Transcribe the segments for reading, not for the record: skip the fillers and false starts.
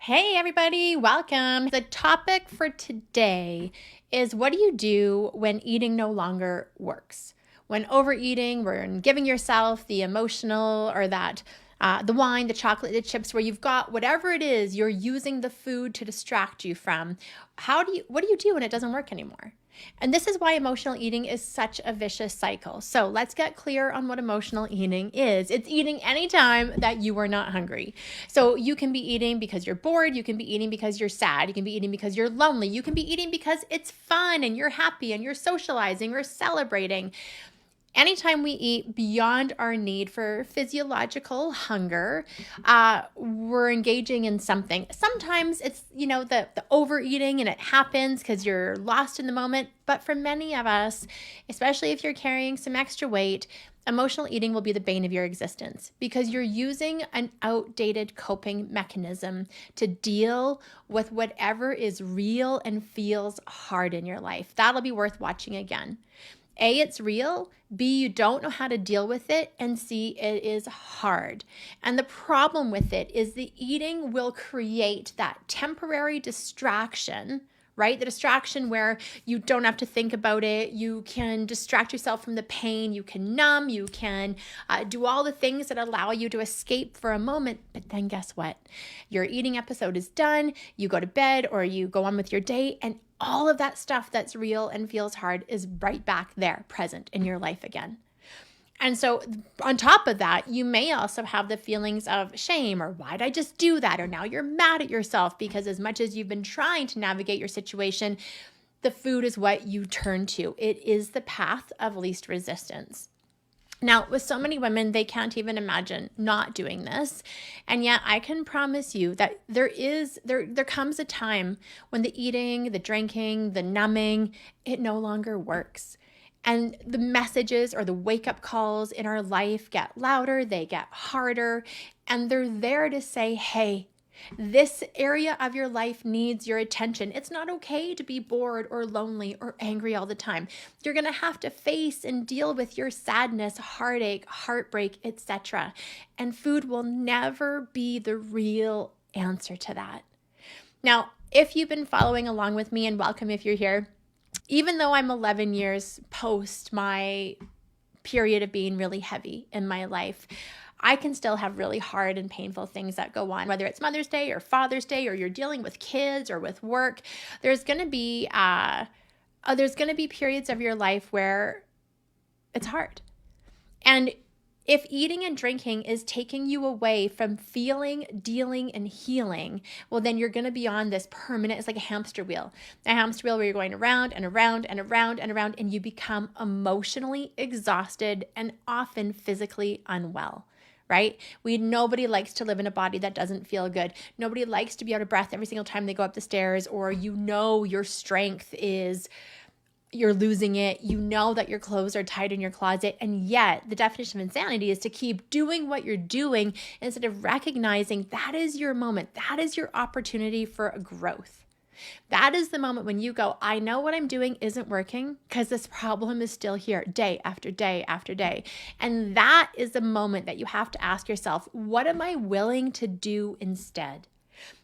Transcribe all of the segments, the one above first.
Hey everybody, welcome. The topic for today is what do you do when eating no longer works? When overeating, when giving yourself the emotional or that the wine, the chocolate, the chips, where you've got whatever it is you're using the food to distract you from. What do you do when it doesn't work anymore? And this is why emotional eating is such a vicious cycle. So let's get clear on what emotional eating is. It's eating anytime that you are not hungry. So you can be eating because you're bored. You can be eating because you're sad. You can be eating because you're lonely. You can be eating because it's fun and you're happy and you're socializing or celebrating. Anytime we eat beyond our need for physiological hunger, we're engaging in something. Sometimes it's, the overeating and it happens because you're lost in the moment. But for many of us, especially if you're carrying some extra weight, emotional eating will be the bane of your existence because you're using an outdated coping mechanism to deal with whatever is real and feels hard in your life. That'll be worth watching again. A, it's real. B, you don't know how to deal with it. And C, it is hard. And the problem with it is the eating will create that temporary distraction, right? The distraction where you don't have to think about it. You can distract yourself from the pain. You can numb. You can do all the things that allow you to escape for a moment. But then guess what? Your eating episode is done. You go to bed or you go on with your day, and all of that stuff that's real and feels hard is right back there, present in your life again. And so on top of that, you may also have the feelings of shame or why'd I just do that? Or now you're mad at yourself because as much as you've been trying to navigate your situation, the food is what you turn to. It is the path of least resistance. Now, with so many women, they can't even imagine not doing this. And yet I can promise you that there comes a time when the eating, the drinking, the numbing, it no longer works. And the messages or the wake-up calls in our life get louder, they get harder, and they're there to say, hey, this area of your life needs your attention. It's not okay to be bored or lonely or angry all the time. You're going to have to face and deal with your sadness, heartache, heartbreak, etc. And food will never be the real answer to that. Now, if you've been following along with me, and welcome if you're here, even though I'm 11 years post my period of being really heavy in my life, I can still have really hard and painful things that go on, whether it's Mother's Day or Father's Day, or you're dealing with kids or with work. There's going to be periods of your life where it's hard. And if eating and drinking is taking you away from feeling, dealing, and healing, well, then you're going to be on this permanent, it's like a hamster wheel where you're going around and around and around and around, and you become emotionally exhausted and often physically unwell. Right? Nobody likes to live in a body that doesn't feel good. Nobody likes to be out of breath every single time they go up the stairs, or your strength is, you're losing it. You know that your clothes are tight in your closet. And yet the definition of insanity is to keep doing what you're doing instead of recognizing that is your moment. That is your opportunity for growth. That is the moment when you go, I know what I'm doing isn't working because this problem is still here day after day after day. And that is the moment that you have to ask yourself, what am I willing to do instead?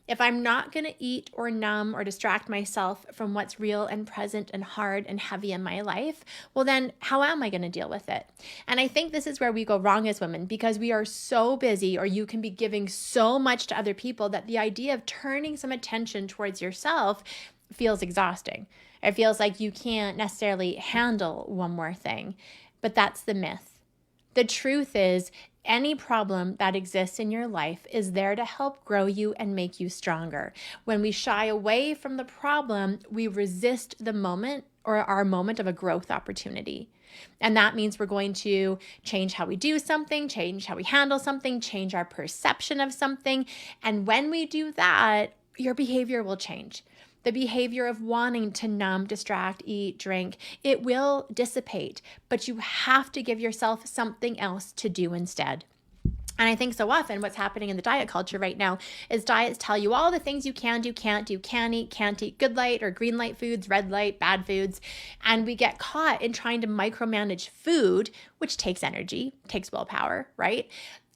If I'm not going to eat or numb or distract myself from what's real and present and hard and heavy in my life, well then how am I going to deal with it? And I think this is where we go wrong as women, because we are so busy, or you can be giving so much to other people, that the idea of turning some attention towards yourself feels exhausting. It feels like you can't necessarily handle one more thing. But that's the myth. The truth is, any problem that exists in your life is there to help grow you and make you stronger. When we shy away from the problem, we resist the moment, or our moment of a growth opportunity. And that means we're going to change how we do something, change how we handle something, change our perception of something. And when we do that, your behavior will change. The behavior of wanting to numb, distract, eat, drink, it will dissipate, but you have to give yourself something else to do instead. And I think so often what's happening in the diet culture right now is diets tell you all the things you can do, can't do, can eat good light or green light foods, red light, bad foods. And we get caught in trying to micromanage food, which takes energy, takes willpower, right?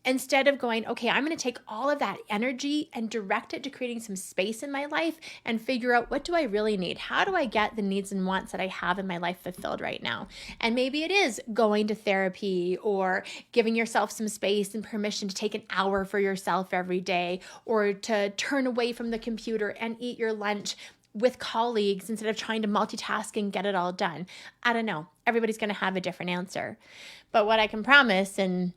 instead of going, okay, I'm going to take all of that energy and direct it to creating some space in my life and figure out, what do I really need? How do I get the needs and wants that I have in my life fulfilled right now? And maybe it is going to therapy or giving yourself some space and permission to take an hour for yourself every day, or to turn away from the computer and eat your lunch with colleagues instead of trying to multitask and get it all done. I don't know. Everybody's going to have a different answer. But what I can promise, and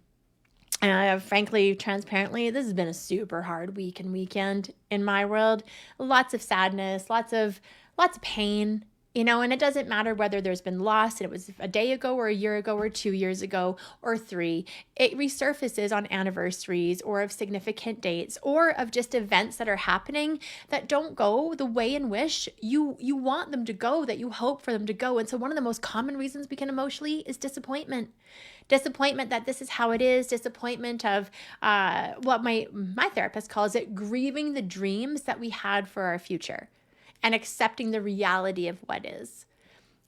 frankly, transparently, this has been a super hard week and weekend in my world. Lots of sadness, lots of pain, and it doesn't matter whether there's been loss and it was a day ago or a year ago or 2 years ago or 3. It resurfaces on anniversaries or of significant dates or of just events that are happening that don't go the way in which you want them to go, that you hope for them to go. And so one of the most common reasons we can emotionally is disappointment. Disappointment that this is how it is, disappointment of what my therapist calls it, grieving the dreams that we had for our future and accepting the reality of what is.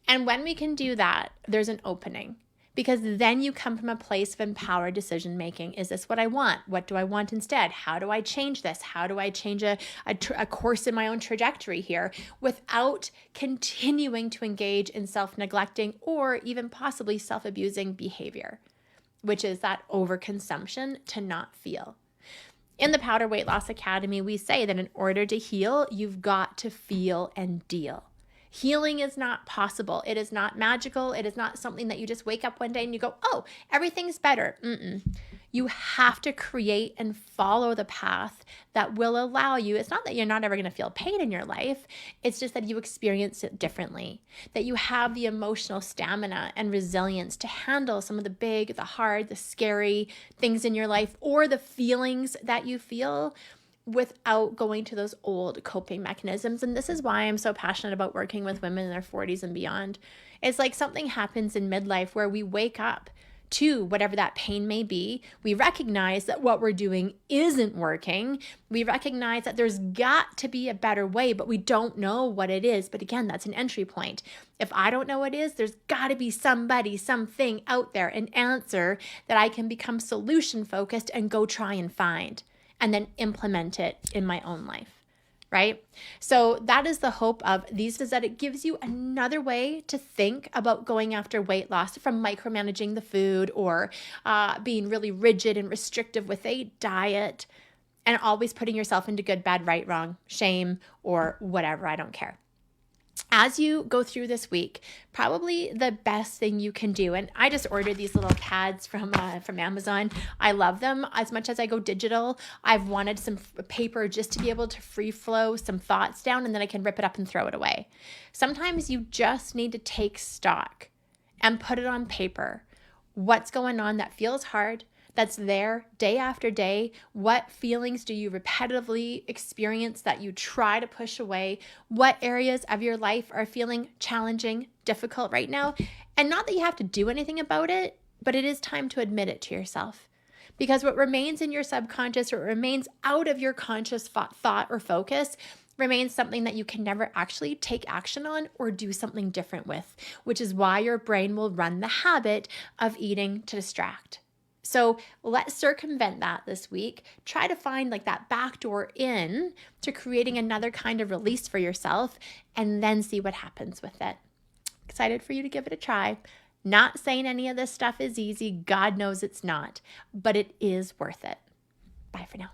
And when we can do that, there's an opening, because then you come from a place of empowered decision making. Is this what I want? What do I want instead? How do I change this? How do I change a course in my own trajectory here without continuing to engage in self-neglecting or even possibly self-abusing behavior, which is that overconsumption to not feel? In the Powder Weight Loss Academy, we say that in order to heal, you've got to feel and deal. Healing is not possible. It is not magical. It is not something that you just wake up one day and you go, oh, everything's better. You have to create and follow the path that will allow you. It's not that you're not ever going to feel pain in your life. It's just that you experience it differently, that you have the emotional stamina and resilience to handle some of the big, the hard, the scary things in your life, or the feelings that you feel, without going to those old coping mechanisms. And this is why I'm so passionate about working with women in their 40s and beyond. It's like something happens in midlife where we wake up to whatever that pain may be. We recognize that what we're doing isn't working. We recognize that there's got to be a better way, but we don't know what it is. But again, that's an entry point. If I don't know what it is, there's got to be somebody, something out there, an answer that I can become solution focused and go try and find, and then implement it in my own life. Right? So that is the hope of these, is that it gives you another way to think about going after weight loss from micromanaging the food or being really rigid and restrictive with a diet and always putting yourself into good, bad, right, wrong, shame, or whatever. I don't care. As you go through this week, probably the best thing you can do, and I just ordered these little pads from Amazon. I love them. As much as I go digital, I've wanted some paper just to be able to free flow some thoughts down, and then I can rip it up and throw it away. Sometimes you just need to take stock and put it on paper. What's going on that feels hard, that's there day after day? What feelings do you repetitively experience that you try to push away? What areas of your life are feeling challenging, difficult right now? And not that you have to do anything about it, but it is time to admit it to yourself. Because what remains in your subconscious, or remains out of your conscious thought or focus, remains something that you can never actually take action on or do something different with, which is why your brain will run the habit of eating to distract. So let's circumvent that this week. Try to find like that back door in to creating another kind of release for yourself, and then see what happens with it. Excited for you to give it a try. Not saying any of this stuff is easy. God knows it's not, but it is worth it. Bye for now.